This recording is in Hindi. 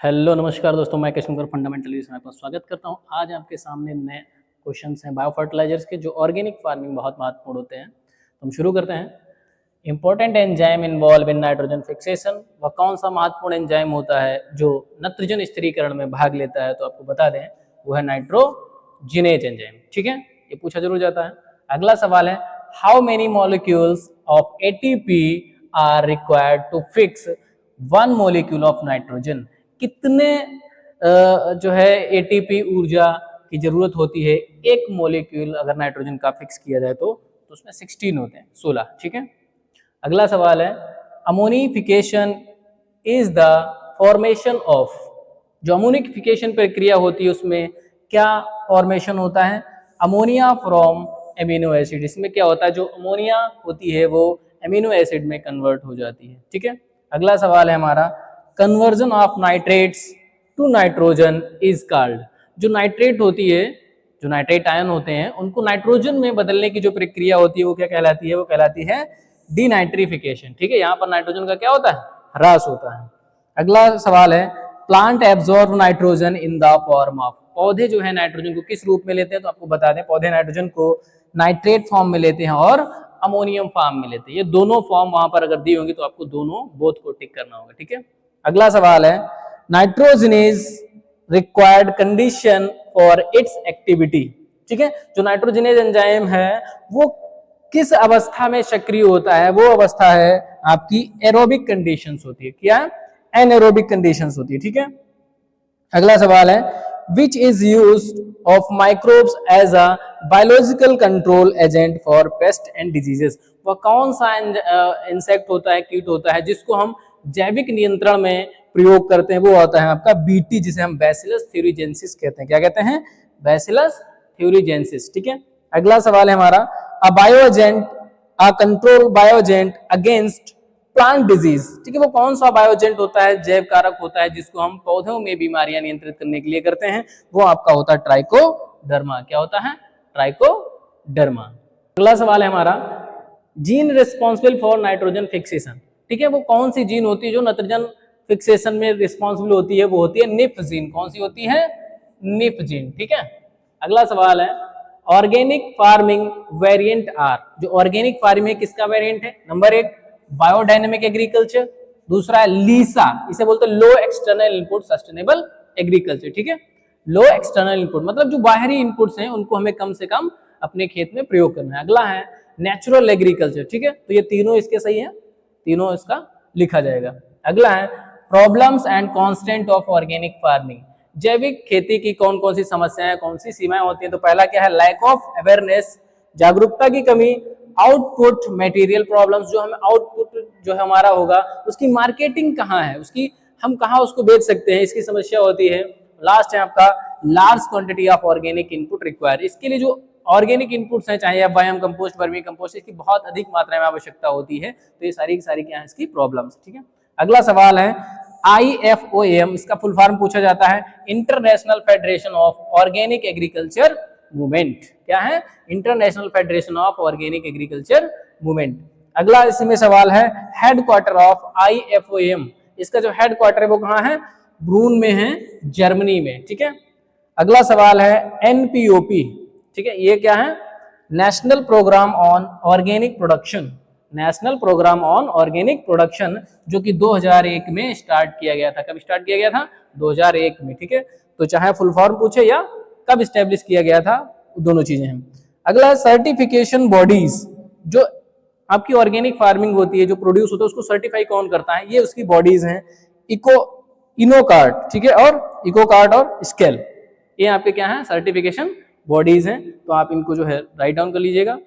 हेलो नमस्कार दोस्तों, मैं कृष्णकर फंडामेंटल में आपका स्वागत करता हूं। आज आपके सामने नए क्वेश्चंस हैं बायो फर्टिलाइजर्स के, जो ऑर्गेनिक फार्मिंग बहुत महत्वपूर्ण होते हैं। तो हम शुरू करते हैं। Important enzyme involve in nitrogen fixation. वह कौन सा महत्वपूर्ण एंजाइम होता है जो नाइट्रोजन स्थिरीकरण में भाग लेता है? तो आपको बता दें, वो है नाइट्रोजिनेज एंजाइम। ठीक है, ये पूछा जरूर जाता है। अगला सवाल है, how many molecules of ATP are required to fix 1 molecule of nitrogen? कितने जो है एटीपी ऊर्जा की जरूरत होती है एक मॉलिक्यूल अगर नाइट्रोजन का फिक्स किया जाए तो उसमें 16 होते हैं, 16। ठीक है। अगला सवाल है, ammonification is the formation of. जो अमोनिफिकेशन प्रक्रिया होती है उसमें क्या फॉर्मेशन होता है? Ammonia from amino acid. इसमें क्या होता है, जो अमोनिया होती है वो एमिनो एसिड में कन्वर्ट हो जाती है। ठीक है। अगला सवाल है हमारा, conversion of nitrates to nitrogen is called. जो नाइट्रेट होती है, जो नाइट्रेट आयन होते हैं, उनको नाइट्रोजन में बदलने की जो प्रक्रिया होती है वो क्या कहलाती है? वो कहलाती है डीनाइट्रिफिकेशन। ठीक है, यहाँ पर नाइट्रोजन का क्या होता है? ह्रास होता है। अगला सवाल है, plant absorb nitrogen in the form of. पौधे जो है नाइट्रोजन को किस रूप में लेते हैं? तो आपको बता दें, पौधे नाइट्रोजन को नाइट्रेट फॉर्म में लेते हैं और अमोनियम फॉर्म में लेते हैं। ये दोनों फॉर्म वहां पर अगर दी होंगी तो आपको दोनों बोथ को टिक करना होगा। ठीक है। अगला सवाल है, nitrogenase required condition for its activity. ठीक है, जो नाइट्रोजनेज एंजाइम है वो किस अवस्था में सक्रिय होता है? वो अवस्था है आपकी एरोबिक कंडीशंस होती है। क्या? एनएरोबिक कंडीशंस होती है। ठीक है। अगला सवाल है, which is used of microbes as a biological control agent for pests and diseases। वह कौन सा इंसेक्ट होता है, कीट होता है, जिसको हम जैविक नियंत्रण में प्रयोग करते हैं? वो होता है आपका बीटी, जिसे हम बैसिलस थ्यूरिजेंसिस कहते हैं। क्या कहते हैं? Bacillus thuringiensis. ठीक है। अगला सवाल है हमारा, a bioagent, a control bioagent against plant disease. ठीक है, वो कौन सा बायोजेंट होता है, जैव कारक होता है, जिसको हम पौधों में बीमारियां नियंत्रित करने के लिए करते हैं? वो आपका होता है ट्राइकोडर्मा। क्या होता है? ट्राइकोडर्मा। अगला सवाल है हमारा, gene responsible for nitrogen fixation. ठीक है, वो कौन सी जीन होती है जो नाइट्रोजन फिक्सेशन में रिस्पॉन्सिबल होती है? वो होती है निफ जीन। कौन सी होती है? Nif gene. ठीक है। अगला सवाल है, ऑर्गेनिक फार्मिंग वेरिएंट आर। जो ऑर्गेनिक फार्मिंग किसका वेरिएंट है? नंबर 1 बायोडायनेमिक एग्रीकल्चर, दूसरा है लीसा, इसे बोलते हैं लो एक्सटर्नल इनपुट सस्टेनेबल एग्रीकल्चर। ठीक है, लो एक्सटर्नल इनपुट मतलब जो बाहरी इनपुट्स हैं उनको हमें कम से कम अपने खेत में प्रयोग करना है। अगला है नेचुरल एग्रीकल्चर। ठीक है, तो ये तीनों इसके सही है, तीनों इसका लिखा जाएगा। अगला है problems and constant of organic farming. जैविक खेती की कौन कौन सी समस्याएं, कौन सी सीमाएं होती हैं? तो पहला क्या है, लैक ऑफ अवेयरनेस, जागरूकता की कमी। आउटपुट मटेरियल प्रॉब्लम्स, जो हमें आउटपुट जो हमारा होगा उसकी मार्केटिंग कहाँ है, उसकी हम कहाँ उसको बेच सकते हैं, इसकी समस्या होती है। लास्ट है आपका large quantity of organic input require. इसके लिए जो ऑर्गेनिक इनपुट्स हैं, चाहे आप बायोम कंपोस्ट, वर्मी कंपोस्ट, इसकी बहुत अधिक मात्रा में आवश्यकता होती है। तो ये सारी की सारी क्या है इसकी प्रॉब्लम्स। ठीक है। अगला सवाल है, IFOAM, इसका फुल फॉर्म पूछा जाता है international federation of organic agriculture movement. क्या है? International federation of organic agriculture movement. अगला इसमें सवाल है, हेडक्वार्टर ऑफ IFOAM। इसका जो हेडक्वार्टर है वो कहाँ है? ब्रून में है, जर्मनी में। ठीक है। अगला सवाल है, NPOP। ठीक है, ये क्या है? National programme on organic production. National programme on organic production, जो कि 2001 में स्टार्ट किया गया था। कब स्टार्ट किया गया था? 2001 में। ठीक है, तो चाहे फुल फॉर्म पूछे या कब स्टैब्लिश किया गया था, दोनों चीजें हैं। अगला सर्टिफिकेशन बॉडीज, जो आपकी ऑर्गेनिक फार्मिंग होती है, जो प्रोड्यूस होता है, उसको सर्टिफाई कौन करता है? ये उसकी बॉडीज हैं, इनोकार्ट, ठीक है, और इकोकार्ट और स्केल। ये आपके क्या है? सर्टिफिकेशन बॉडीज हैं। तो आप इनको जो है राइट डाउन कर लीजिएगा।